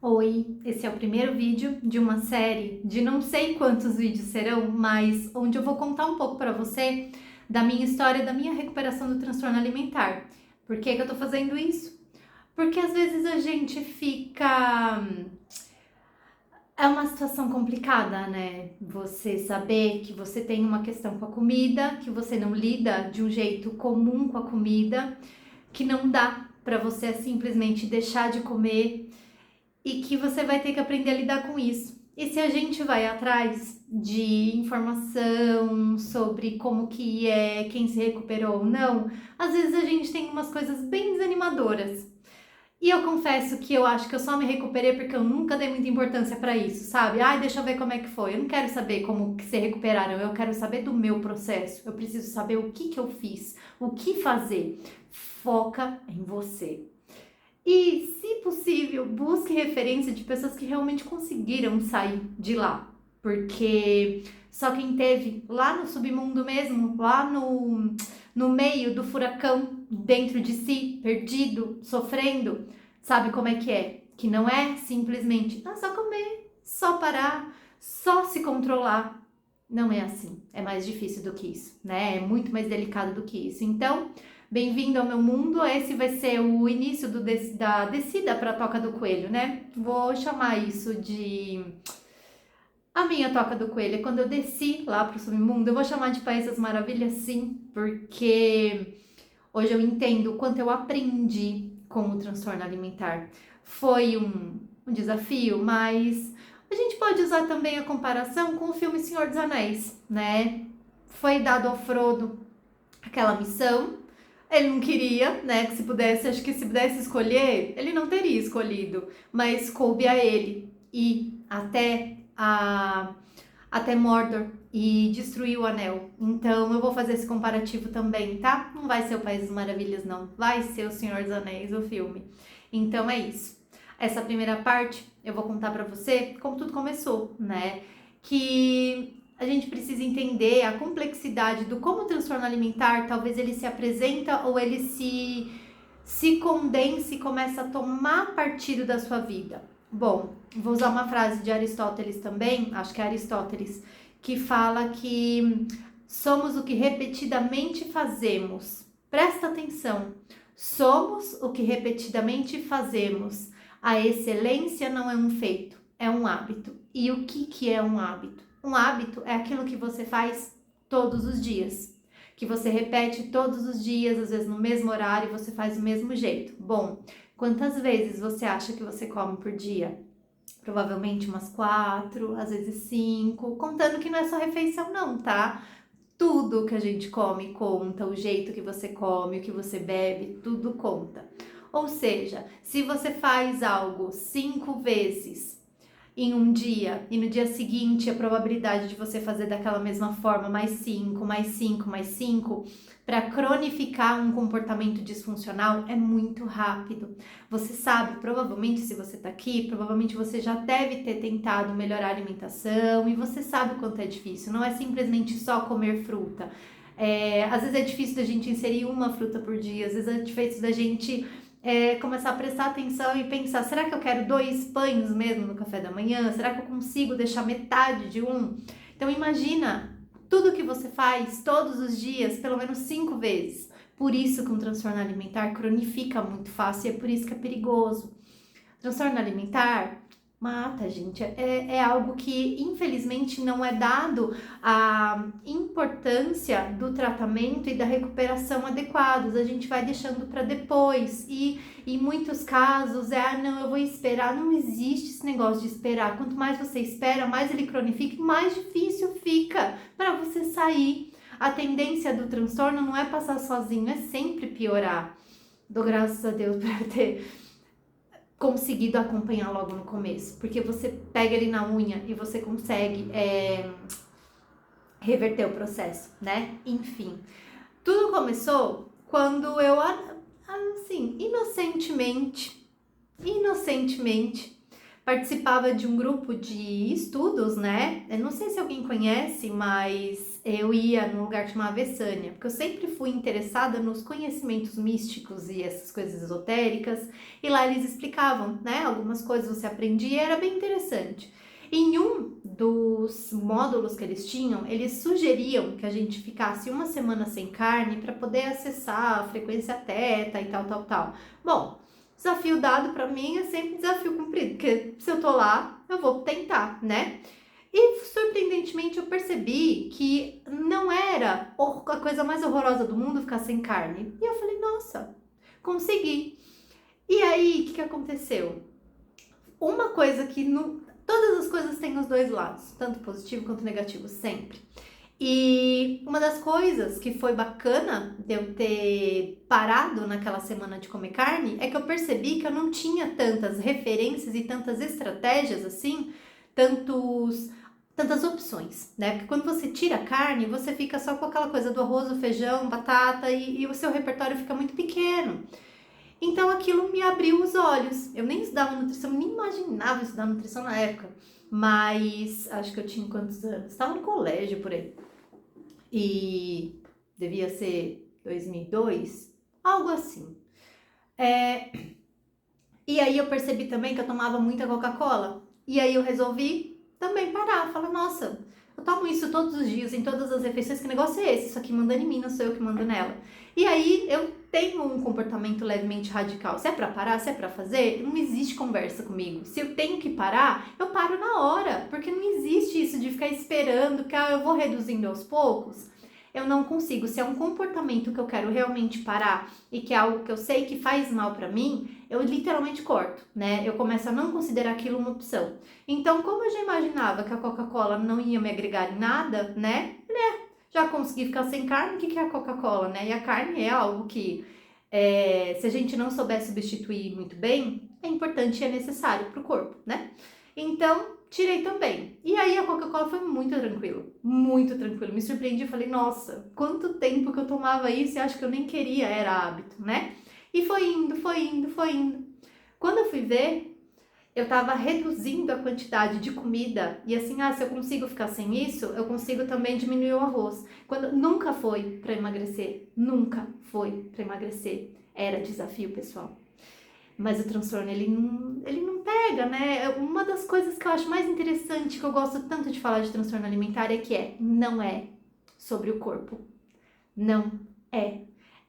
Oi, esse é o primeiro vídeo de uma série de não sei quantos vídeos serão, mas onde eu vou contar um pouco para você da minha história, da minha recuperação do transtorno alimentar. Por que que eu tô fazendo isso? Porque às vezes a gente fica... É uma situação complicada, né? Você saber que você tem uma questão com a comida, que você não lida de um jeito comum com a comida, que não dá para você simplesmente deixar de comer e que você vai ter que aprender a lidar com isso. E se a gente vai atrás de informação sobre como que é, quem se recuperou ou não, às vezes a gente tem umas coisas bem desanimadoras. E eu confesso que eu acho que eu só me recuperei porque eu nunca dei muita importância pra isso, sabe? Ai, deixa eu ver como é que foi. Eu não quero saber como que se recuperaram, eu quero saber do meu processo. Eu preciso saber o que eu fiz, o que fazer. Foca em você. E, se possível, busque referência de pessoas que realmente conseguiram sair de lá. Porque só quem teve lá no submundo mesmo, lá no meio do furacão, dentro de si, perdido, sofrendo, sabe como é. Que não é simplesmente só comer, só parar, só se controlar. Não é assim. É mais difícil do que isso, né? É muito mais delicado do que isso. Então, bem-vindo ao meu mundo. Esse vai ser o início da descida para a Toca do Coelho, né? Vou chamar isso de a minha Toca do Coelho. É quando eu desci lá para o submundo. Eu vou chamar de País das Maravilhas, sim, porque hoje eu entendo o quanto eu aprendi com o transtorno alimentar. Foi um desafio, mas a gente pode usar também a comparação com o filme Senhor dos Anéis, né? Foi dado ao Frodo aquela missão. Ele não queria, né? Que se pudesse, acho que se pudesse escolher, ele não teria escolhido, mas coube a ele ir até Mordor e destruir o anel. Então eu vou fazer esse comparativo também, tá? Não vai ser o País das Maravilhas, não. Vai ser o Senhor dos Anéis, o filme. Então é isso. Essa primeira parte eu vou contar pra você como tudo começou, né? Que a gente precisa entender a complexidade do como o transtorno alimentar, talvez ele se apresenta ou ele se condense e começa a tomar partido da sua vida. Bom, vou usar uma frase de Aristóteles também, acho que é Aristóteles, que fala que somos o que repetidamente fazemos. Presta atenção, somos o que repetidamente fazemos. A excelência não é um feito, é um hábito. E o que é um hábito? Um hábito é aquilo que você faz todos os dias, que você repete todos os dias, às vezes no mesmo horário, você faz do mesmo jeito. Bom, quantas vezes você acha que você come por dia? Provavelmente umas 4, às vezes 5, contando que não é só refeição não, tá? Tudo que a gente come conta, o jeito que você come, o que você bebe, tudo conta. Ou seja, se você faz algo 5 vezes em um dia e no dia seguinte a probabilidade de você fazer daquela mesma forma mais 5, mais 5, mais 5, para cronificar um comportamento disfuncional é muito rápido. Você sabe, provavelmente se você tá aqui, provavelmente você já deve ter tentado melhorar a alimentação e você sabe o quanto é difícil, não é simplesmente só comer fruta. Às vezes é difícil da gente inserir uma fruta por dia, às vezes é difícil da gente começar a prestar atenção e pensar, será que eu quero 2 pães mesmo no café da manhã? Será que eu consigo deixar metade de um? Então imagina tudo que você faz todos os dias, pelo menos 5 vezes. Por isso que um transtorno alimentar cronifica muito fácil e é por isso que é perigoso. Transtorno alimentar mata, gente. É algo que, infelizmente, não é dado a importância do tratamento e da recuperação adequados. A gente vai deixando para depois. E em muitos casos não, eu vou esperar. Não existe esse negócio de esperar. Quanto mais você espera, mais ele cronifica e mais difícil fica para você sair. A tendência do transtorno não é passar sozinho, é sempre piorar. Dou graças a Deus por ter conseguido acompanhar logo no começo, porque você pega ele na unha e você consegue reverter o processo, né? Enfim, tudo começou quando eu, assim, inocentemente, participava de um grupo de estudos, né? Eu não sei se alguém conhece, mas eu ia num lugar chamado Vessânia, porque eu sempre fui interessada nos conhecimentos místicos e essas coisas esotéricas, e lá eles explicavam, né? Algumas coisas você aprendia e era bem interessante. Em um dos módulos que eles tinham, eles sugeriam que a gente ficasse uma semana sem carne para poder acessar a frequência teta e tal, tal, tal. Bom, desafio dado para mim é sempre desafio cumprido, porque se eu tô lá, eu vou tentar, né? E surpreendentemente eu percebi que não era a coisa mais horrorosa do mundo ficar sem carne. E eu falei, nossa, consegui. E aí, o que aconteceu? Uma coisa que todas as coisas têm os dois lados, tanto positivo quanto negativo, sempre. E uma das coisas que foi bacana de eu ter parado naquela semana de comer carne é que eu percebi que eu não tinha tantas referências e tantas estratégias assim, tantas opções, né? Porque quando você tira a carne, você fica só com aquela coisa do arroz, do feijão, batata e o seu repertório fica muito pequeno. Então aquilo me abriu os olhos. Eu nem estudava nutrição, nem imaginava estudar nutrição na época. Mas acho que eu tinha quantos anos? Estava no colégio por aí. E devia ser 2002, algo assim. E aí eu percebi também que eu tomava muita Coca-Cola. E aí eu resolvi também parar. Falar, nossa, eu tomo isso todos os dias, em todas as refeições, que negócio é esse? Isso aqui manda em mim, não sou eu que mando nela. E aí eu tenho um comportamento levemente radical. Se é pra parar, se é pra fazer, não existe conversa comigo. Se eu tenho que parar, eu paro na hora. Porque não existe isso de ficar esperando que eu vou reduzindo aos poucos. Eu não consigo. Se é um comportamento que eu quero realmente parar e que é algo que eu sei que faz mal pra mim, eu literalmente corto, né? Eu começo a não considerar aquilo uma opção. Então, como eu já imaginava que a Coca-Cola não ia me agregar em nada, né? Já consegui ficar sem carne, o que é a Coca-Cola, né? E a carne é algo que, se a gente não souber substituir muito bem, é importante e é necessário para o corpo, né? Então, tirei também. E aí a Coca-Cola foi muito tranquilo, muito tranquilo. Me surpreendi e falei, nossa, quanto tempo que eu tomava isso e acho que eu nem queria, era hábito, né? E foi indo, foi indo, foi indo. Quando eu fui ver, eu tava reduzindo a quantidade de comida e assim, se eu consigo ficar sem isso, eu consigo também diminuir o arroz. Nunca foi para emagrecer, nunca foi para emagrecer. Era desafio, pessoal. Mas o transtorno, ele não pega, né? Uma das coisas que eu acho mais interessante, que eu gosto tanto de falar de transtorno alimentar, não é sobre o corpo. Não é.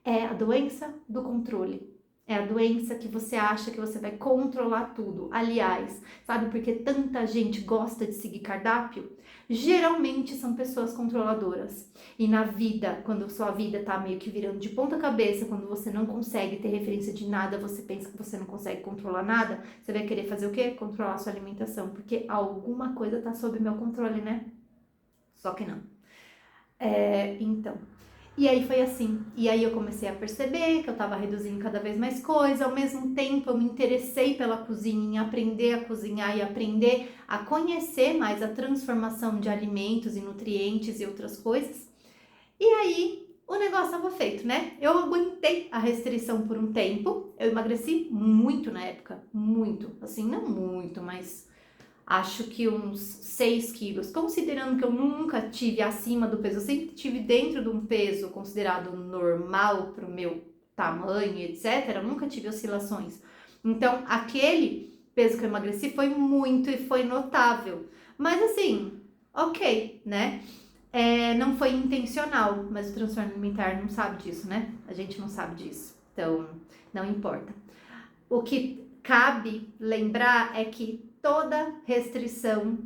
É a doença do controle. É a doença que você acha que você vai controlar tudo. Aliás, sabe por que tanta gente gosta de seguir cardápio? Geralmente são pessoas controladoras. E na vida, quando sua vida tá meio que virando de ponta cabeça, quando você não consegue ter referência de nada, você pensa que você não consegue controlar nada, você vai querer fazer o quê? Controlar a sua alimentação. Porque alguma coisa tá sob meu controle, né? Só que não. Então... E aí foi assim, e aí eu comecei a perceber que eu tava reduzindo cada vez mais coisa, ao mesmo tempo eu me interessei pela cozinha, em aprender a cozinhar e aprender a conhecer mais a transformação de alimentos e nutrientes e outras coisas. E aí o negócio tava feito, né? Eu aguentei a restrição por um tempo, eu emagreci muito na época, muito, assim, não muito, mas... acho que uns 6 quilos, considerando que eu nunca tive acima do peso, eu sempre tive dentro de um peso considerado normal para o meu tamanho, etc. Eu nunca tive oscilações. Então, aquele peso que eu emagreci foi muito e foi notável. Mas assim, ok, né? Não foi intencional, mas o transtorno alimentar não sabe disso, né? A gente não sabe disso, então não importa. O que cabe lembrar é que toda restrição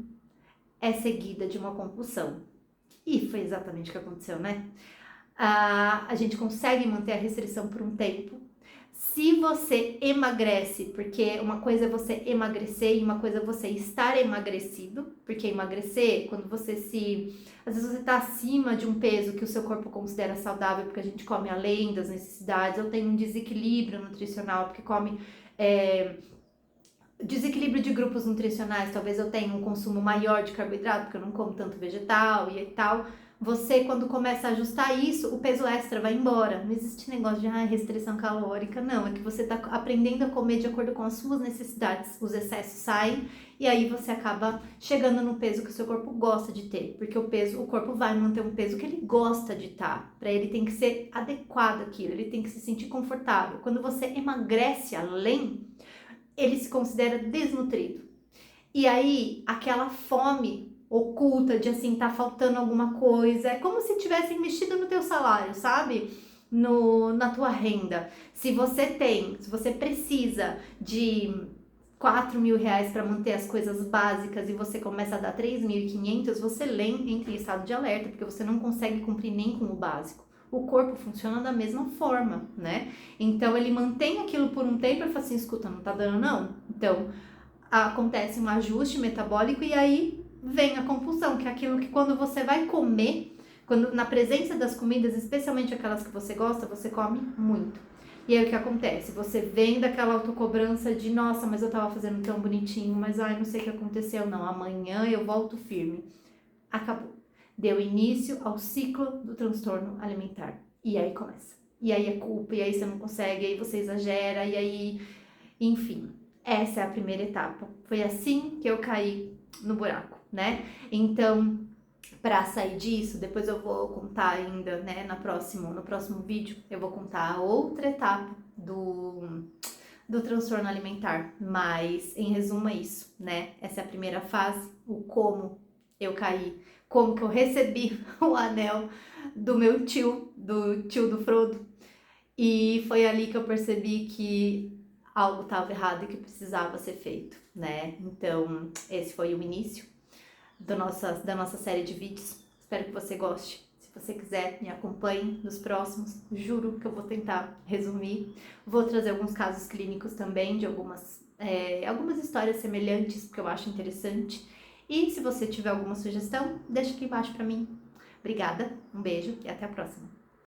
é seguida de uma compulsão. E foi exatamente o que aconteceu, né? A gente consegue manter a restrição por um tempo. Se você emagrece, porque uma coisa é você emagrecer e uma coisa é você estar emagrecido, porque emagrecer, quando você às vezes você tá acima de um peso que o seu corpo considera saudável, porque a gente come além das necessidades, ou tem um desequilíbrio nutricional, porque come... desequilíbrio de grupos nutricionais, talvez eu tenha um consumo maior de carboidrato, porque eu não como tanto vegetal e tal, Você, quando começa a ajustar isso, o peso extra vai embora. Não existe negócio de restrição calórica, não. É que você tá aprendendo a comer de acordo com as suas necessidades. Os excessos saem e aí você acaba chegando no peso que o seu corpo gosta de ter. Porque o corpo vai manter um peso que ele gosta de estar. Para ele tem que ser adequado aquilo, ele tem que se sentir confortável. Quando você emagrece além, ele se considera desnutrido. E aí, aquela fome oculta de assim, tá faltando alguma coisa, é como se tivessem mexido no teu salário, sabe? Na tua renda. Se você precisa de 4.000 reais para manter as coisas básicas e você começa a dar 3.500, você entra em estado de alerta, porque você não consegue cumprir nem com o básico. O corpo funciona da mesma forma, né? Então ele mantém aquilo por um tempo e fala assim, escuta, não tá dando não? Então acontece um ajuste metabólico e aí vem a compulsão, que é aquilo que quando você vai comer, quando na presença das comidas, especialmente aquelas que você gosta, você come muito. E aí o que acontece? Você vem daquela autocobrança de, nossa, mas eu tava fazendo tão bonitinho, mas ai, não sei o que aconteceu, não, amanhã eu volto firme. Acabou. Deu início ao ciclo do transtorno alimentar. E aí começa. E aí é culpa, e aí você não consegue, e aí você exagera, e aí, enfim. Essa é a primeira etapa. Foi assim que eu caí no buraco, né? Então, para sair disso, depois eu vou contar ainda, né, no próximo vídeo, eu vou contar a outra etapa do transtorno alimentar, mas em resumo é isso, né? Essa é a primeira fase, o como eu caí, como que eu recebi o anel do meu tio, do Frodo, e foi ali que eu percebi que algo estava errado e que precisava ser feito, né? Então, esse foi o início da nossa série de vídeos. Espero que você goste. Se você quiser, me acompanhe nos próximos. Juro que eu vou tentar resumir. Vou trazer alguns casos clínicos também de algumas histórias semelhantes, porque eu acho interessante. E se você tiver alguma sugestão, deixa aqui embaixo para mim. Obrigada, um beijo e até a próxima.